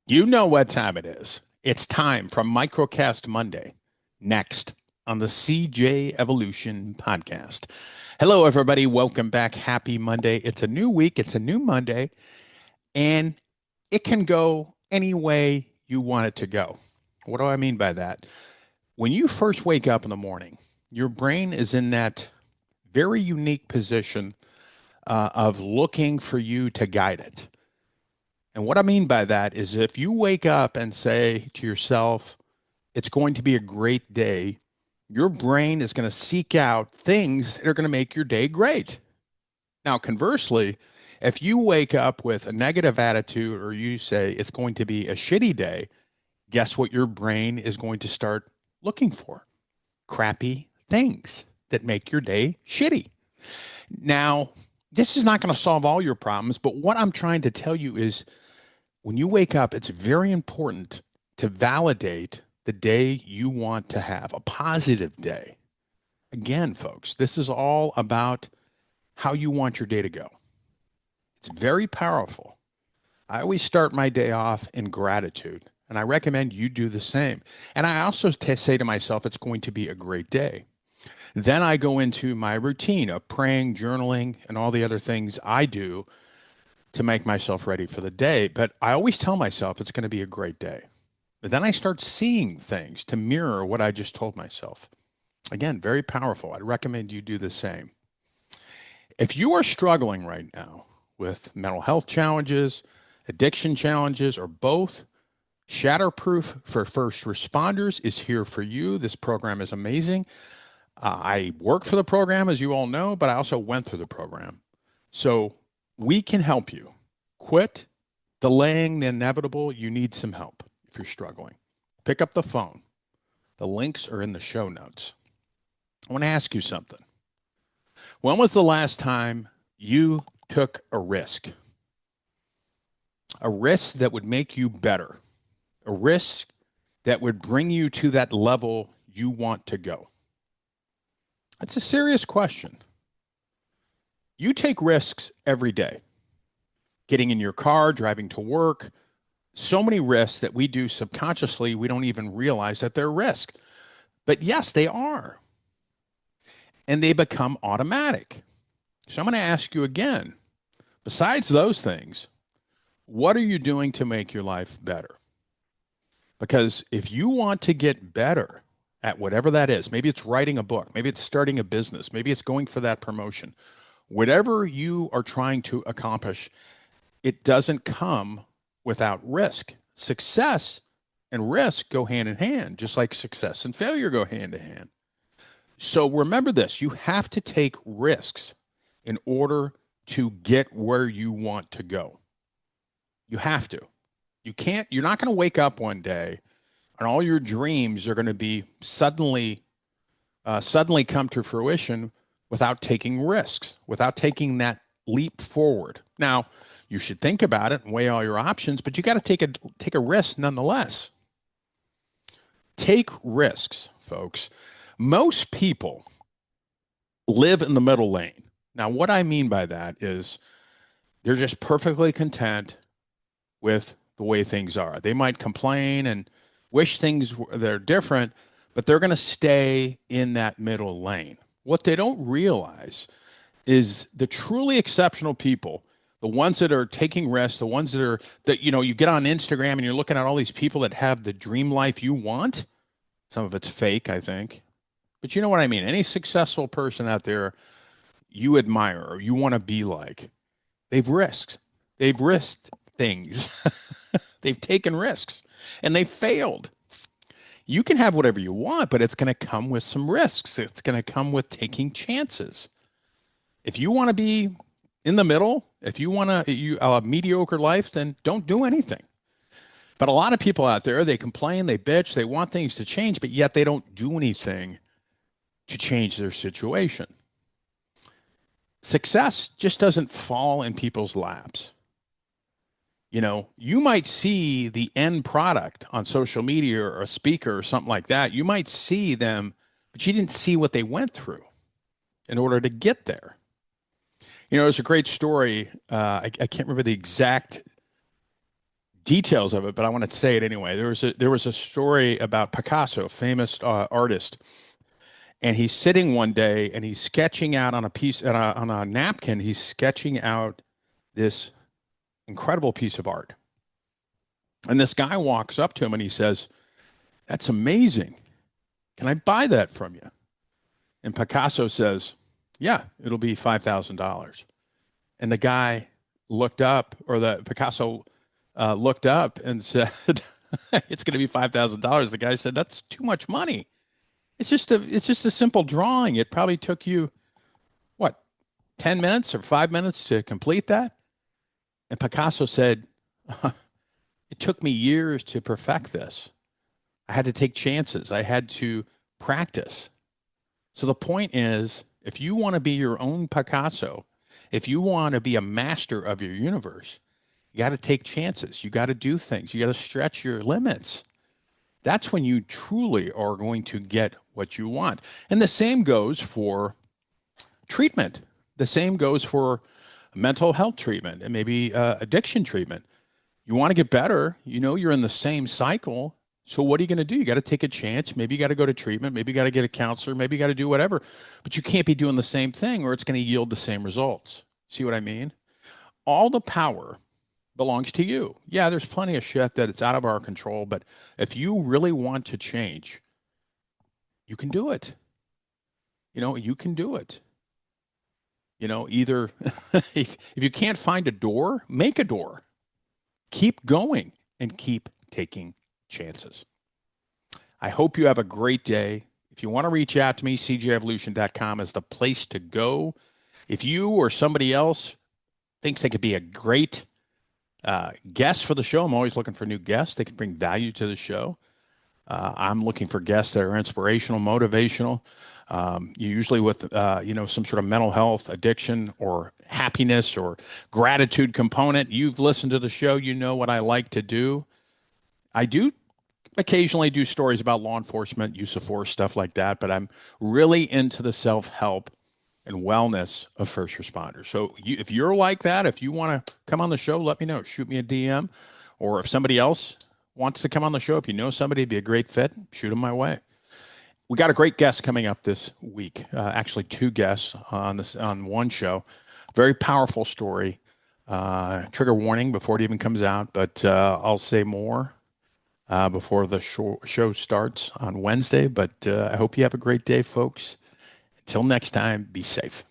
You know what time it is. It's time for Microcast Monday, next on the CJ Evolution podcast. Hello, everybody. Welcome back. Happy Monday. It's a new week, it's a new Monday, and it can go any way you want it to go. What do I mean by that? When you first wake up in the morning, your brain is in that very unique position of looking for you to guide it. And what I mean by that is if you wake up and say to yourself, it's going to be a great day, your brain is going to seek out things that are going to make your day great. Now, conversely, if you wake up with a negative attitude or you say it's going to be a shitty day, guess what your brain is going to start looking for? Crappy things that make your day shitty. Now, this is not going to solve all your problems, but what I'm trying to tell you is when you wake up, it's very important to validate the day you want to have, a positive day. Again, folks, this is all about how you want your day to go. It's very powerful. I always start my day off in gratitude, and I recommend you do the same. And I also say to myself, it's going to be a great day. Then I go into my routine of praying, journaling, and all the other things I do to make myself ready for the day. But I always tell myself it's going to be a great day. But then I start seeing things to mirror what I just told myself. Again, very powerful. I'd recommend you do the same. If you are struggling right now with mental health challenges, addiction challenges, or both, Shatterproof for First Responders is here for you. This program is amazing. I work for the program, as you all know, but I also went through the program. So we can help you. Quit delaying the inevitable. You need some help if you're struggling. Pick up the phone. The links are in the show notes. I want to ask you something. When was the last time you took a risk? A risk that would make you better. A risk that would bring you to that level you want to go. That's a serious question. You take risks every day. Getting in your car, driving to work, so many risks that we do subconsciously, we don't even realize that they're risks. But yes, they are. And they become automatic. So I'm going to ask you again, besides those things, what are you doing to make your life better? Because if you want to get better at whatever that is, maybe it's writing a book, maybe it's starting a business, maybe it's going for that promotion, whatever you are trying to accomplish, it doesn't come without risk. Success and risk go hand in hand, just like success and failure go hand in hand. So remember this, you have to take risks in order to get where you want to go. You have to. You're not going to wake up one day and all your dreams are going to be suddenly come to fruition without taking risks, without taking that leap forward. Now, you should think about it and weigh all your options, but you got to take a risk nonetheless. Take risks, folks. Most people live in the middle lane. Now, what I mean by that is they're just perfectly content with the way things are. They might complain and wish things they're different, but they're going to stay in that middle lane. What they don't realize is the truly exceptional people, the ones that are taking risks, the ones that you get on Instagram and you're looking at all these people that have the dream life you want. Some of it's fake, I think. But you know what I mean? Any successful person out there you admire or you want to be like, they've risked. They've risked things. They've taken risks and they failed. You can have whatever you want, but it's going to come with some risks. It's going to come with taking chances. If you want to be in the middle, if you want a mediocre life, then don't do anything. But a lot of people out there, they complain, they bitch, they want things to change, but yet they don't do anything to change their situation. Success just doesn't fall in people's laps. You might see the end product on social media or a speaker or something like that. You might see them, but you didn't see what they went through in order to get there. There's a great story. I can't remember the exact details of it, but I want to say it anyway. There was a story about Picasso, famous artist, and he's sitting one day and he's sketching out on a piece on a napkin. He's sketching out this incredible piece of art, and this guy walks up to him and he says, "That's amazing. Can I buy that from you?" And Picasso says, "Yeah, it'll be $5,000." And the guy looked up, or the Picasso looked up and said, "It's going to be $5,000." The guy said, "That's too much money. It's just a simple drawing. It probably took you what, 10 minutes or 5 minutes to complete that." And Picasso said, "It took me years to perfect this. I had to take chances. I had to practice." So the point is, if you want to be your own Picasso, if you want to be a master of your universe, you got to take chances. You got to do things. You got to stretch your limits. That's when you truly are going to get what you want. And the same goes for treatment. The same goes for mental health treatment and maybe addiction treatment. You want to get better, you know you're in the same cycle. So what are you going to do? You got to take a chance. Maybe you got to go to treatment. Maybe you got to get a counselor. Maybe you got to do whatever. But you can't be doing the same thing or it's going to yield the same results. See what I mean? All the power belongs to you. Yeah, there's plenty of shit that it's out of our control, but if you really want to change, you can do it. You can do it. Either if you can't find a door, make a door. Keep going and keep taking chances. I hope you have a great day. If you want to reach out to me, cjevolution.com is the place to go. If you or somebody else thinks they could be a great guest for the show, I'm always looking for new guests. They can bring value to the show. I'm looking for guests that are inspirational, motivational, usually with some sort of mental health, addiction, or happiness or gratitude component. You've listened to the show. You know what I like to do. I do occasionally do stories about law enforcement, use of force, stuff like that, but I'm really into the self-help and wellness of first responders. So if you're like that, if you want to come on the show, let me know. Shoot me a DM. Or if somebody else wants to come on the show, if you know somebody would be a great fit, shoot them my way. We got a great guest coming up this week. Actually, two guests on one show. Very powerful story. Trigger warning before it even comes out, but I'll say more before the show starts on Wednesday. But I hope you have a great day, folks. Until next time, be safe.